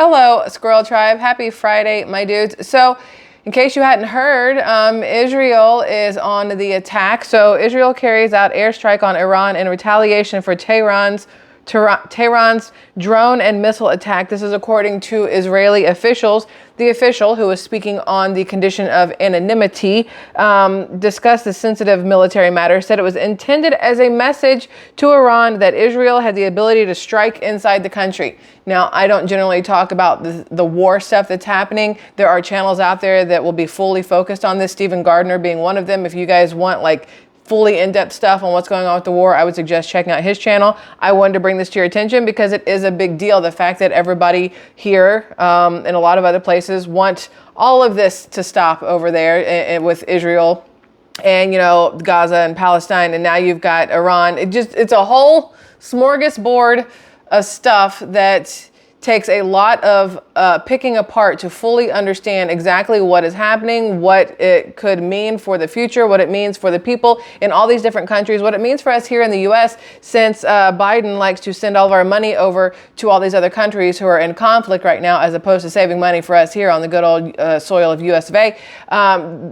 Hello, Squirrel Tribe. Happy Friday, my dudes. So, in case you hadn't heard, Israel is on the attack. So, Israel carries out airstrike on Iran in retaliation for Tehran's drone and missile attack. This is according to Israeli officials. The official, who was speaking on the condition of anonymity, discussed the sensitive military matter, said it was intended as a message to Iran that Israel had the ability to strike inside the country. Now, I don't generally talk about the war stuff that's happening. There are channels out there that will be fully focused on this, Stephen Gardner being one of them. If you guys want like fully in-depth stuff on what's going on with the war, I would suggest checking out his channel. I wanted to bring this to your attention because it is a big deal. The fact that everybody here and a lot of other places want all of this to stop over there with Israel and, you know, Gaza and Palestine. And now you've got Iran. It's a whole smorgasbord of stuff that takes a lot of picking apart to fully understand exactly what is happening, what it could mean for the future, what it means for the people in all these different countries, what it means for us here in the U.S., since Biden likes to send all of our money over to all these other countries who are in conflict right now, as opposed to saving money for us here on the good old soil of US of A.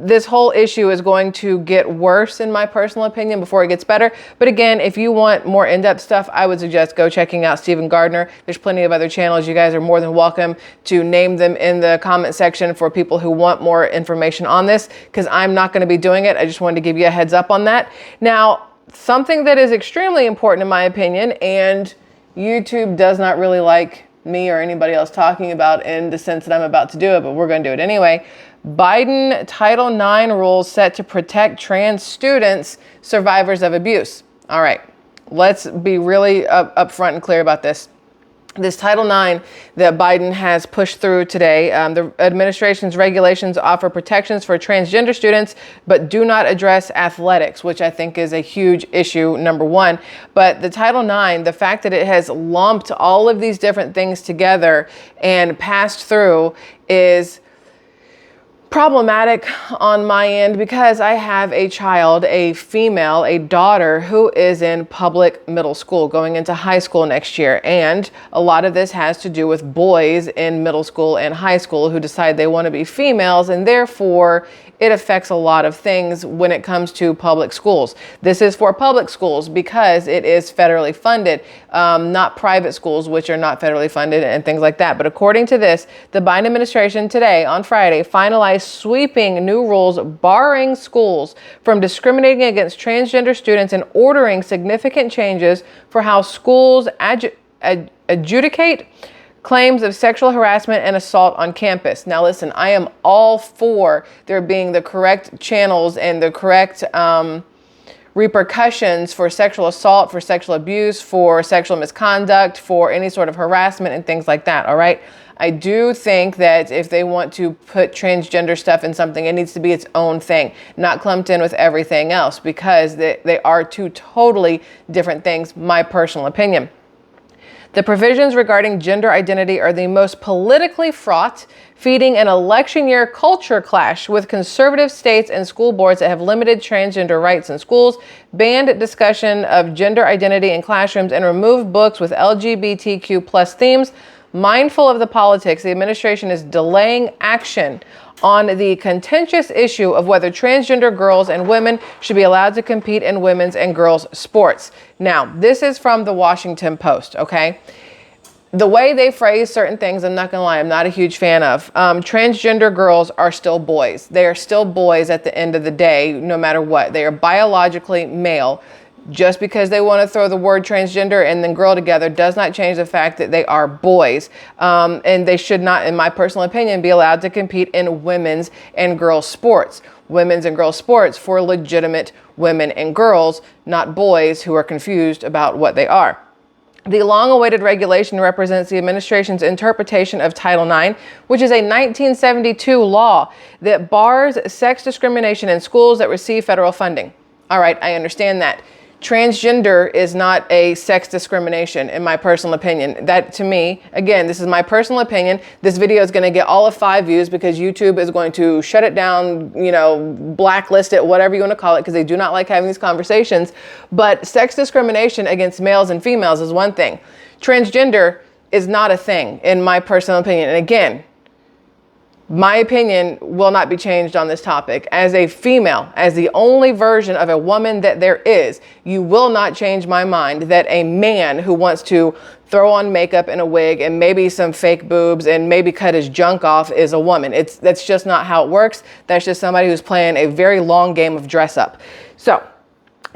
This whole issue is going to get worse, in my personal opinion, before it gets better. But again, if you want more in-depth stuff, I would suggest go checking out Stephen Gardner. There's plenty of other channels. You guys are more than welcome to name them in the comment section for people who want more information on this, because I'm not going to be doing it. I just wanted to give you a heads up on that. Now, something that is extremely important in my opinion, and YouTube does not really like me or anybody else talking about in the sense that I'm about to do it, but we're going to do it anyway. Biden Title IX rules set to protect trans students, survivors of abuse. All right, let's be really upfront and clear about this. This Title IX that Biden has pushed through today, the administration's regulations offer protections for transgender students, but do not address athletics, which I think is a huge issue, number one. But the Title IX, the fact that it has lumped all of these different things together and passed through is problematic on my end, because I have a child, a female, a daughter who is in public middle school, going into high school next year. And a lot of this has to do with boys in middle school and high school who decide they want to be females, and therefore it affects a lot of things when it comes to public schools. This is for public schools because it is federally funded, not private schools, which are not federally funded and things like that. But according to this, the Biden administration today on Friday finalized sweeping new rules barring schools from discriminating against transgender students and ordering significant changes for how schools adjudicate claims of sexual harassment and assault on campus. Now listen, I am all for there being the correct channels and the correct repercussions for sexual assault, for sexual abuse, for sexual misconduct, for any sort of harassment and things like that, all right? I do think that if they want to put transgender stuff in something, it needs to be its own thing, not clumped in with everything else, because they are two totally different things, my personal opinion. The provisions regarding gender identity are the most politically fraught, feeding an election year culture clash with conservative states and school boards that have limited transgender rights in schools, banned discussion of gender identity in classrooms, and removed books with LGBTQ plus themes. Mindful of the politics, the administration is delaying action on the contentious issue of whether transgender girls and women should be allowed to compete in women's and girls' sports. Now, this is from the Washington Post, okay? The way they phrase certain things, I'm not gonna lie, I'm not a huge fan of. Transgender girls are still boys. They are still boys at the end of the day, no matter what. They are biologically male. Just because they want to throw the word transgender and then girl together does not change the fact that they are boys. And they should not, in my personal opinion, be allowed to compete in women's and girls' sports. Women's and girls' sports for legitimate women and girls, not boys who are confused about what they are. The long-awaited regulation represents the administration's interpretation of Title IX, which is a 1972 law that bars sex discrimination in schools that receive federal funding. All right, I understand that. Transgender is not a sex discrimination, in my personal opinion. That, to me, again, this is my personal opinion. This video is going to get all of 5 views because YouTube is going to shut it down, you know, blacklist it, whatever you want to call it, because they do not like having these conversations. But sex discrimination against males and females is one thing. Transgender is not a thing, in my personal opinion. And again, my opinion will not be changed on this topic. As a female, as the only version of a woman that there is, you will not change my mind that a man who wants to throw on makeup and a wig and maybe some fake boobs and maybe cut his junk off is a woman. That's just not how it works. That's just somebody who's playing a very long game of dress up. So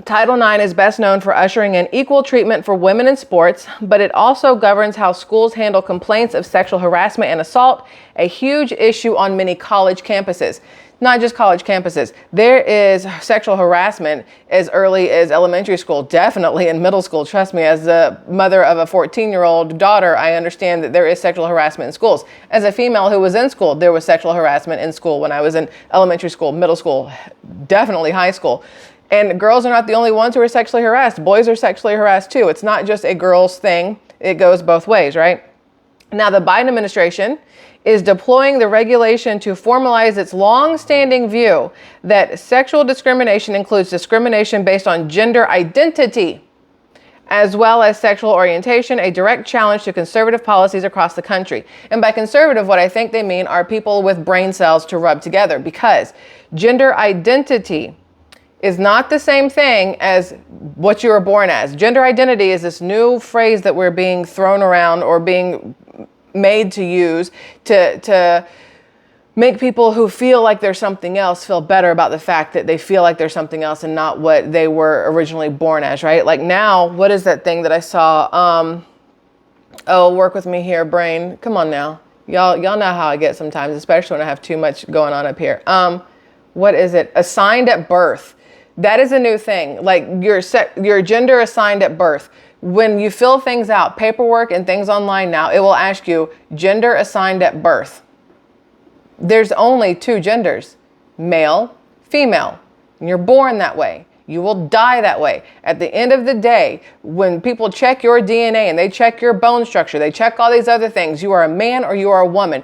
Title IX is best known for ushering in equal treatment for women in sports, but it also governs how schools handle complaints of sexual harassment and assault, a huge issue on many college campuses. Not just college campuses. There is sexual harassment as early as elementary school, definitely in middle school. Trust me, as the mother of a 14-year-old daughter, I understand that there is sexual harassment in schools. As a female who was in school, there was sexual harassment in school when I was in elementary school, middle school, definitely high school. And girls are not the only ones who are sexually harassed. Boys are sexually harassed too. It's not just a girls thing. It goes both ways, right? Now, the Biden administration is deploying the regulation to formalize its long-standing view that sexual discrimination includes discrimination based on gender identity, as well as sexual orientation, a direct challenge to conservative policies across the country. And by conservative, what I think they mean are people with brain cells to rub together, because gender identity is not the same thing as what you were born as. Gender identity is this new phrase that we're being thrown around or being made to use to make people who feel like they're something else feel better about the fact that they feel like they're something else and not what they were originally born as, right? Like now, what is that thing that I saw? Work with me here, brain. Come on now. Y'all know how I get sometimes, especially when I have too much going on up here. What is it? Assigned at birth. That is a new thing. Like your gender assigned at birth. When you fill things out, paperwork and things online now, it will ask you gender assigned at birth. There's only two genders, male, female. And you're born that way. You will die that way. At the end of the day, when people check your DNA and they check your bone structure, they check all these other things, you are a man or you are a woman.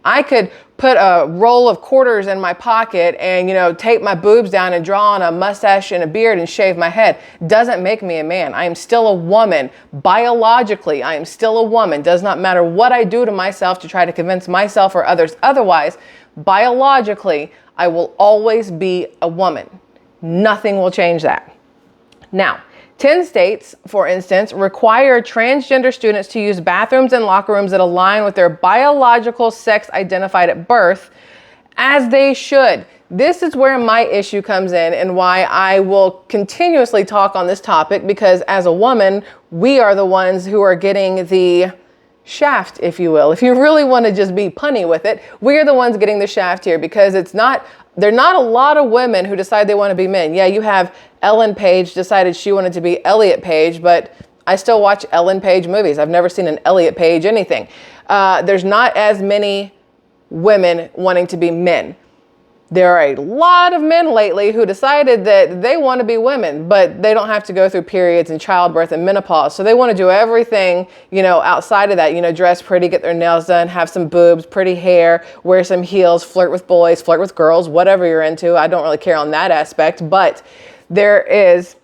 I could put a roll of quarters in my pocket and, tape my boobs down and draw on a mustache and a beard and shave my head. Doesn't make me a man. I am still a woman. Biologically, I am still a woman. Does not matter what I do to myself to try to convince myself or others otherwise. Biologically, I will always be a woman. Nothing will change that. Now, 10 states, for instance, require transgender students to use bathrooms and locker rooms that align with their biological sex identified at birth, as they should. This is where my issue comes in and why I will continuously talk on this topic, because as a woman, we are the ones who are getting the shaft, if you will. If you really want to just be punny with it, we are the ones getting the shaft here, because there are not a lot of women who decide they want to be men. Yeah, you have Ellen Page decided she wanted to be Elliot Page, but I still watch Ellen Page movies. I've never seen an Elliot Page anything. There's not as many women wanting to be men. There are a lot of men lately who decided that they want to be women, but they don't have to go through periods and childbirth and menopause. So they want to do everything, outside of that, dress pretty, get their nails done, have some boobs, pretty hair, wear some heels, flirt with boys, flirt with girls, whatever you're into. I don't really care on that aspect, but there is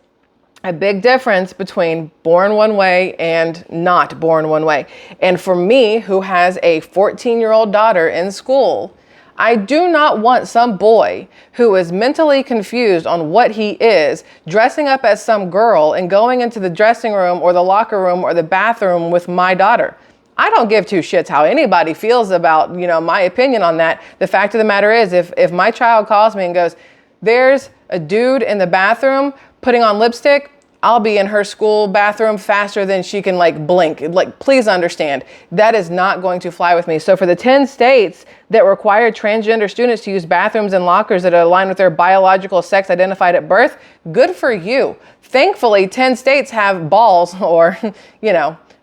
a big difference between born one way and not born one way. And for me, who has a 14-year-old daughter in school, I do not want some boy who is mentally confused on what he is, dressing up as some girl and going into the dressing room or the locker room or the bathroom with my daughter. I don't give two shits how anybody feels about, my opinion on that. The fact of the matter is, if my child calls me and goes, there's a dude in the bathroom putting on lipstick, I'll be in her school bathroom faster than she can blink. Please understand, that is not going to fly with me. So for the 10 states that require transgender students to use bathrooms and lockers that align with their biological sex identified at birth, good for you. Thankfully, 10 states have balls or,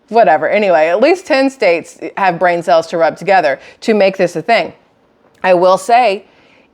whatever. Anyway, at least 10 states have brain cells to rub together to make this a thing. I will say,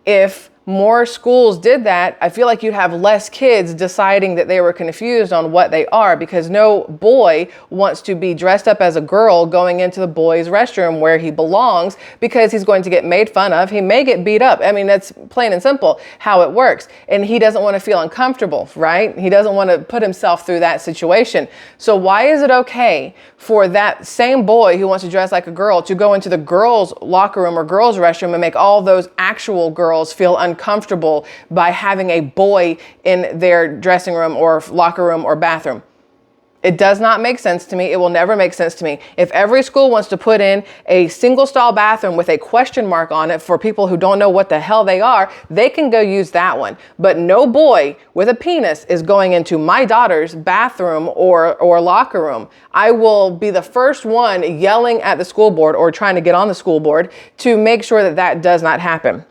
if more schools did that, I feel like you'd have less kids deciding that they were confused on what they are, because no boy wants to be dressed up as a girl going into the boys' restroom where he belongs, because he's going to get made fun of. He may get beat up. I mean, that's plain and simple how it works. And he doesn't want to feel uncomfortable, right? He doesn't want to put himself through that situation. So why is it okay for that same boy who wants to dress like a girl to go into the girls' locker room or girls' restroom and make all those actual girls feel uncomfortable by having a boy in their dressing room or locker room or bathroom? It does not make sense to me. It will never make sense to me. If every school wants to put in a single stall bathroom with a question mark on it for people who don't know what the hell they are, they can go use that one. But no boy with a penis is going into my daughter's bathroom or locker room. I will be the first one yelling at the school board or trying to get on the school board to make sure that that does not happen.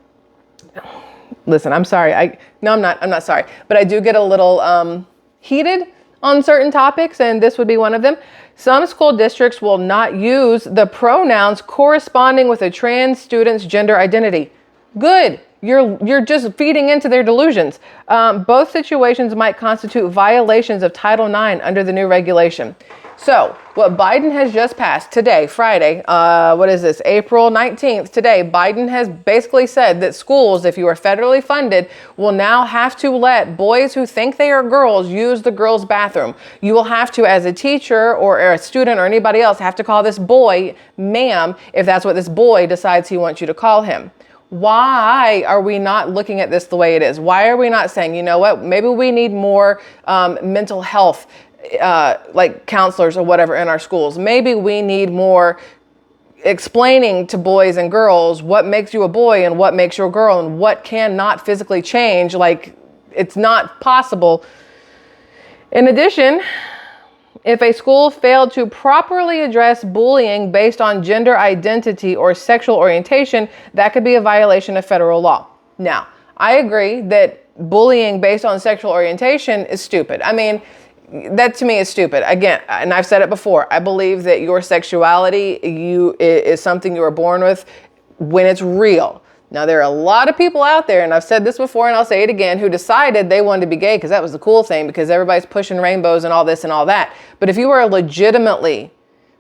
Listen, I'm sorry. I'm not sorry, but I do get a little heated on certain topics, and this would be one of them. Some school districts will not use the pronouns corresponding with a trans student's gender identity. Good. You're just feeding into their delusions. Both situations might constitute violations of Title IX under the new regulation. So what Biden has just passed today, Friday, what is this, April 19th, today, Biden has basically said that schools, if you are federally funded, will now have to let boys who think they are girls use the girls' bathroom. You will have to, as a teacher or a student or anybody else, have to call this boy ma'am if that's what this boy decides he wants you to call him. Why are we not looking at this the way it is? Why are we not saying, you know what, maybe we need more mental health like counselors or whatever in our schools. Maybe we need more explaining to boys and girls what makes you a boy and what makes you a girl and what cannot physically change. Like, it's not possible. In addition, if a school failed to properly address bullying based on gender identity or sexual orientation, that could be a violation of federal law. Now, I agree that bullying based on sexual orientation is stupid. I mean, that to me is stupid. Again, and I've said it before, I believe that your sexuality is something you are born with when it's real. Now, there are a lot of people out there, and I've said this before and I'll say it again, who decided they wanted to be gay because that was the cool thing, because everybody's pushing rainbows and all this and all that. But if you are legitimately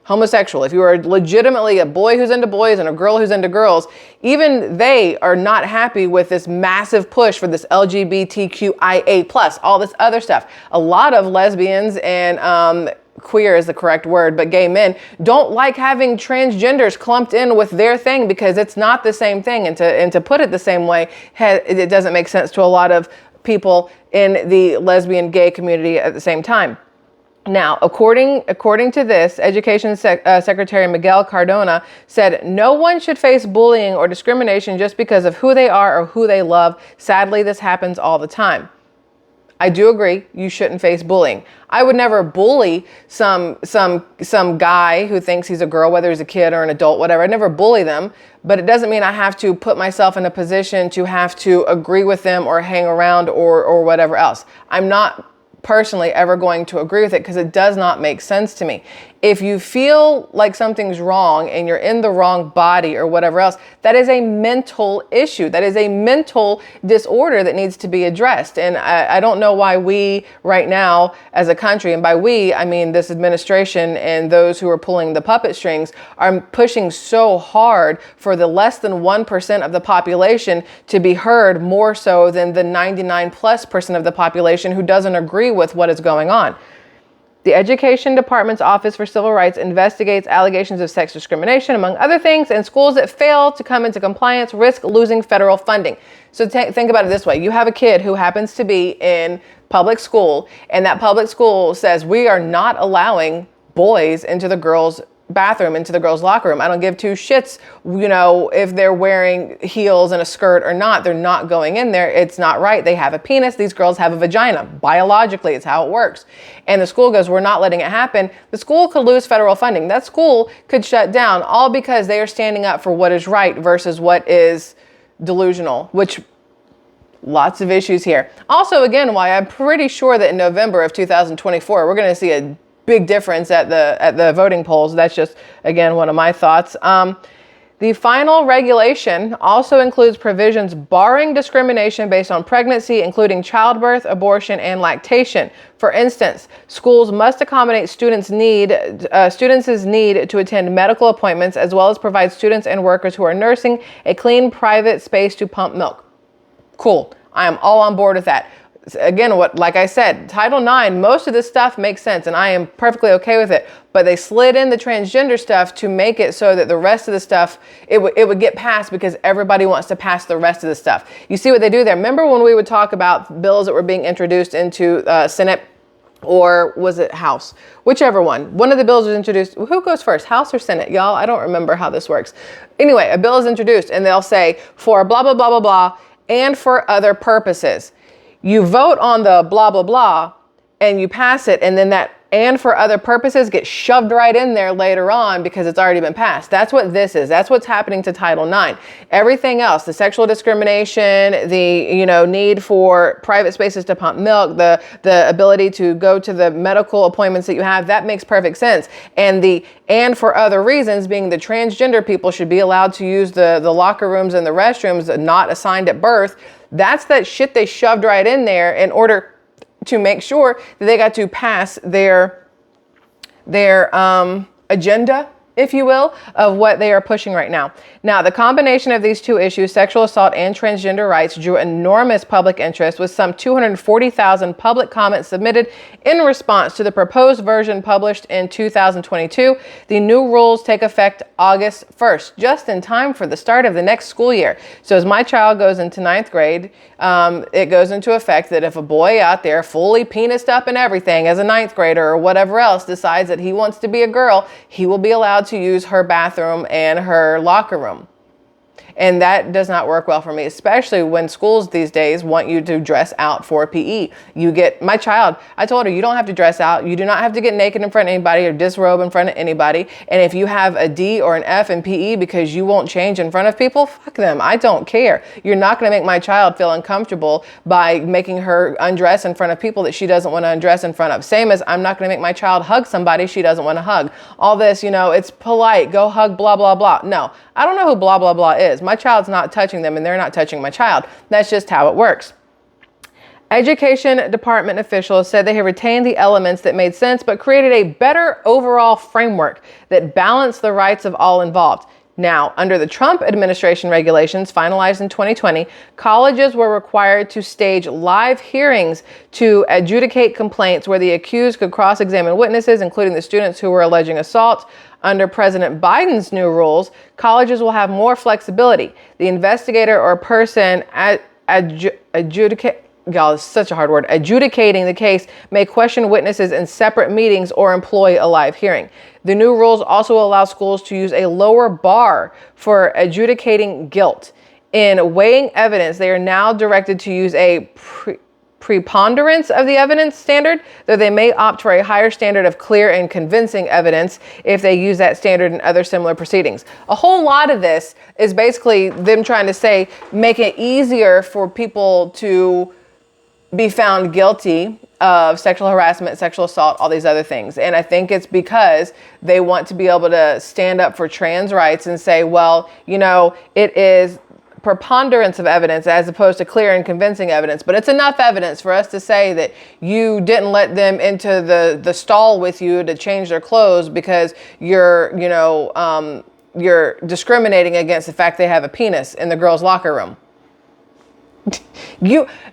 homosexual, if you are legitimately a boy who's into boys and a girl who's into girls, even they are not happy with this massive push for this LGBTQIA+, all this other stuff. A lot of lesbians and queer is the correct word, but gay men don't like having transgenders clumped in with their thing because it's not the same thing. And to put it the same way, it doesn't make sense to a lot of people in the lesbian gay community at the same time. Now, according to this, Education Secretary Miguel Cardona said no one should face bullying or discrimination just because of who they are or who they love. Sadly, this happens all the time. I do agree, you shouldn't face bullying. I would never bully some guy who thinks he's a girl, whether he's a kid or an adult, whatever. I never bully them, but it doesn't mean I have to put myself in a position to have to agree with them or hang around or whatever else. I'm not personally ever going to agree with it because it does not make sense to me. If you feel like something's wrong and you're in the wrong body or whatever else, that is a mental issue. That is a mental disorder that needs to be addressed. And I don't know why we right now as a country, and by we, I mean this administration and those who are pulling the puppet strings, are pushing so hard for the less than 1% of the population to be heard more so than the 99+% of the population who doesn't agree with what is going on. The Education Department's Office for Civil Rights investigates allegations of sex discrimination, among other things, and schools that fail to come into compliance risk losing federal funding. So think about it this way. You have a kid who happens to be in public school, and that public school says, we are not allowing boys into the girls' bathroom, into the girls' locker room. I don't give two shits, you know, if they're wearing heels and a skirt or not. They're not going in there. It's not right. They have a penis. These girls have a vagina. Biologically, it's how it works. And the school goes, we're not letting it happen. The school could lose federal funding. That school could shut down, all because they are standing up for what is right versus what is delusional, which lots of issues here. Also, again, why I'm pretty sure that in November of 2024, we're going to see a big difference at the voting polls. That's just, again, one of my thoughts. The final regulation also includes provisions barring discrimination based on pregnancy, including childbirth, abortion, and lactation. For instance, schools must accommodate students' need to attend medical appointments, as well as provide students and workers who are nursing a clean private space to pump milk. Cool. I am all on board with that. Again, like I said, Title IX, most of this stuff makes sense and I am perfectly okay with it. But they slid in the transgender stuff to make it so that the rest of the stuff, it would get passed because everybody wants to pass the rest of the stuff. You see what they do there? Remember when we would talk about bills that were being introduced into Senate, or was it House? Whichever one. One of the bills was introduced. Who goes first, House or Senate? Y'all, I don't remember how this works. Anyway, a bill is introduced and they'll say for blah, blah, blah, blah, blah, and for other purposes. You vote on the blah, blah, blah, and you pass it, and then that and for other purposes gets shoved right in there later on because it's already been passed. That's what this is. That's what's happening to Title IX. Everything else, the sexual discrimination, the need for private spaces to pump milk, the ability to go to the medical appointments that you have, that makes perfect sense. And for other reasons, being the transgender people should be allowed to use the locker rooms and the restrooms not assigned at birth. That's that shit they shoved right in there in order to make sure that they got to pass their agenda, if you will, of what they are pushing right now. Now, the combination of these two issues, sexual assault and transgender rights, drew enormous public interest with some 240,000 public comments submitted in response to the proposed version published in 2022. The new rules take effect August 1st, just in time for the start of the next school year. So as my child goes into 9th grade, it goes into effect that if a boy out there fully penised up and everything as a 9th grader or whatever else decides that he wants to be a girl, he will be allowed to use her bathroom and her locker room. And that does not work well for me, especially when schools these days want you to dress out for PE. My child, I told her, you don't have to dress out. You do not have to get naked in front of anybody or disrobe in front of anybody. And if you have a D or an F in PE because you won't change in front of people, fuck them. I don't care. You're not going to make my child feel uncomfortable by making her undress in front of people that she doesn't want to undress in front of. Same as I'm not going to make my child hug somebody she doesn't want to hug. All this, it's polite. Go hug blah, blah, blah. No, I don't know who blah, blah, blah is. My child's not touching them and they're not touching my child. That's just how it works. Education department officials said they have retained the elements that made sense, but created a better overall framework that balanced the rights of all involved. Now, under the Trump administration regulations finalized in 2020, colleges were required to stage live hearings to adjudicate complaints where the accused could cross-examine witnesses, including the students who were alleging assault. Under President Biden's new rules, colleges will have more flexibility. The investigator or person y'all, it's such a hard word, adjudicating the case may question witnesses in separate meetings or employ a live hearing. The new rules also allow schools to use a lower bar for adjudicating guilt. In weighing evidence, they are now directed to use a preponderance of the evidence standard, though they may opt for a higher standard of clear and convincing evidence if they use that standard in other similar proceedings. A whole lot of this is basically them trying to say, make it easier for people to be found guilty of sexual harassment, sexual assault, all these other things. And I think it's because they want to be able to stand up for trans rights and say, well, it is preponderance of evidence as opposed to clear and convincing evidence. But it's enough evidence for us to say that you didn't let them into the stall with you to change their clothes because you're discriminating against the fact they have a penis in the girls' locker room.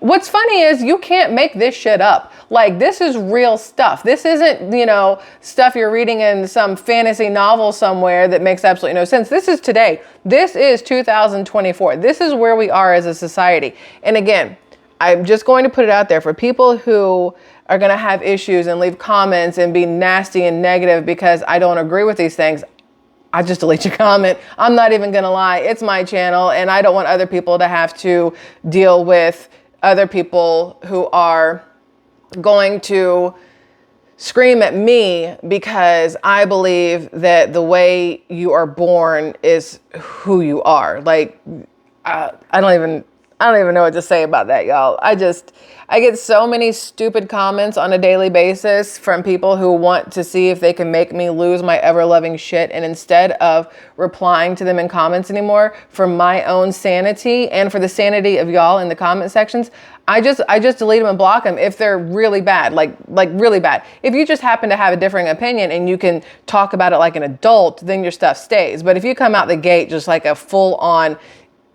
What's funny is you can't make this shit up. Like, this is real stuff. This isn't, stuff you're reading in some fantasy novel somewhere that makes absolutely no sense. This is today. This is 2024. This is where we are as a society. And again, I'm just going to put it out there for people who are going to have issues and leave comments and be nasty and negative because I don't agree with these things. I just delete your comment. I'm not even going to lie. It's my channel and I don't want other people to have to deal with other people who are going to scream at me because I believe that the way you are born is who you are. Like, I don't I don't even know what to say about that, y'all. I get so many stupid comments on a daily basis from people who want to see if they can make me lose my ever-loving shit. And instead of replying to them in comments anymore, for my own sanity and for the sanity of y'all in the comment sections, I just delete them and block them if they're really bad, like really bad. If you just happen to have a differing opinion and you can talk about it like an adult, then your stuff stays. But if you come out the gate just like a full-on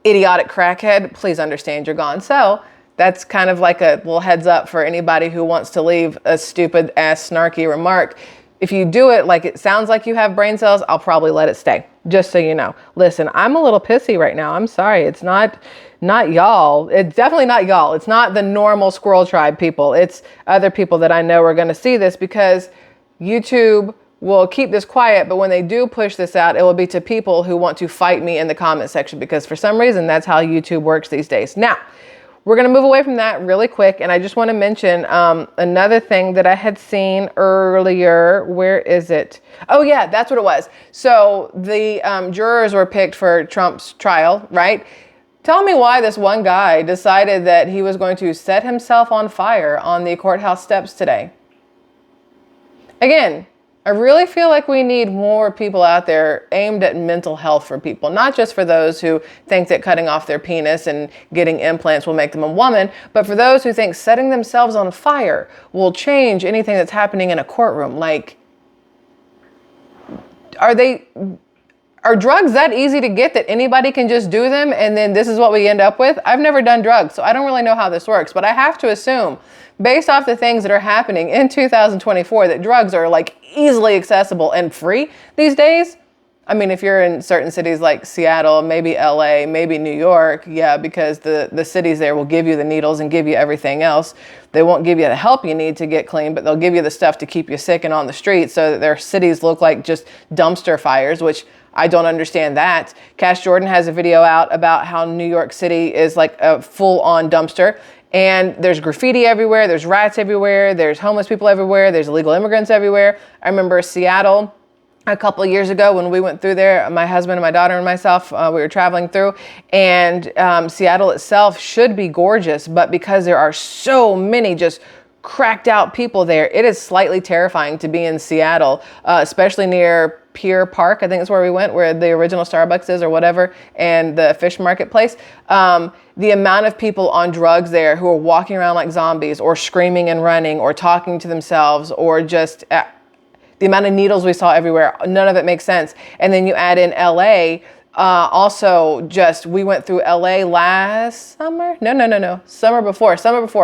idiotic crackhead, please understand you're gone. So that's kind of like a little heads up for anybody who wants to leave a stupid ass snarky remark. If you do it like it sounds like you have brain cells, I'll probably let it stay, just so you know. Listen, I'm a little pissy right now. I'm sorry. It's not y'all. It's definitely not y'all. It's not the normal Squirrel Tribe people. It's other people that I know are going to see this, because YouTube will keep this quiet, but when they do push this out, it will be to people who want to fight me in the comment section, because for some reason, that's how YouTube works these days. Now, we're going to move away from that really quick, and I just want to mention another thing that I had seen earlier. Where is it? Oh, yeah, that's what it was. So the jurors were picked for Trump's trial, right? Tell me why this one guy decided that he was going to set himself on fire on the courthouse steps today. Again, I really feel like we need more people out there aimed at mental health for people, not just for those who think that cutting off their penis and getting implants will make them a woman, but for those who think setting themselves on fire will change anything that's happening in a courtroom. Like, are drugs that easy to get that anybody can just do them and then this is what we end up with? I've never done drugs, so I don't really know how this works, but I have to assume, based off the things that are happening in 2024, that drugs are like easily accessible and free these days. I mean, if you're in certain cities like Seattle, maybe LA, maybe New York, yeah, because the cities there will give you the needles and give you everything else. They won't give you the help you need to get clean, but they'll give you the stuff to keep you sick and on the street, so that their cities look like just dumpster fires, which I don't understand that. Cash Jordan has a video out about how New York City is like a full-on dumpster. And there's graffiti everywhere, there's rats everywhere, there's homeless people everywhere, there's illegal immigrants everywhere. I remember Seattle a couple of years ago when we went through there, my husband and my daughter and myself, we were traveling through, and Seattle itself should be gorgeous, but because there are so many just cracked out people there, it is slightly terrifying to be in Seattle, especially near Pier Park, I think is where we went, where the original Starbucks is or whatever, and the fish marketplace. The amount of people on drugs there who are walking around like zombies or screaming and running or talking to themselves, or just the amount of needles we saw everywhere, none of it makes sense. And then you add in LA, also just, we went through LA last summer? No. Summer before,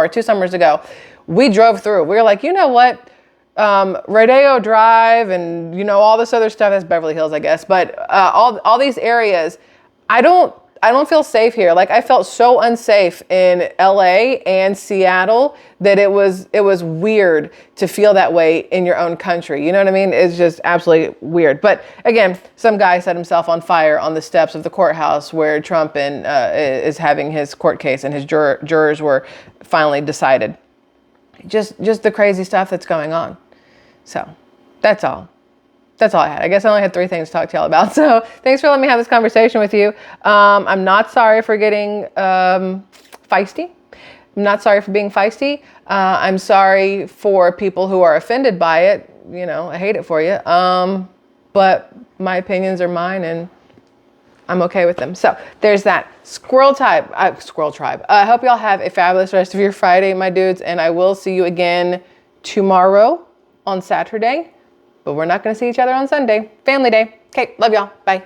2 summers ago. We drove through. We were like, you know what? Rodeo Drive and, you know, all this other stuff, that's Beverly Hills, I guess. But all these areas, I don't feel safe here. Like, I felt so unsafe in LA and Seattle that it was weird to feel that way in your own country. You know what I mean? It's just absolutely weird. But again, some guy set himself on fire on the steps of the courthouse where Trump is having his court case, and his jurors were finally decided. Just the crazy stuff that's going on. So that's all I had. I guess I only had 3 things to talk to y'all about. So thanks for letting me have this conversation with you. I'm not sorry for getting feisty. I'm not sorry for being feisty. I'm sorry for people who are offended by it. You know, I hate it for you. But my opinions are mine, and I'm okay with them. So there's that. SquirrelTribe. I hope y'all have a fabulous rest of your Friday, my dudes, and I will see you again tomorrow on Saturday. But we're not going to see each other on Sunday. Family Day. Okay, love y'all. Bye.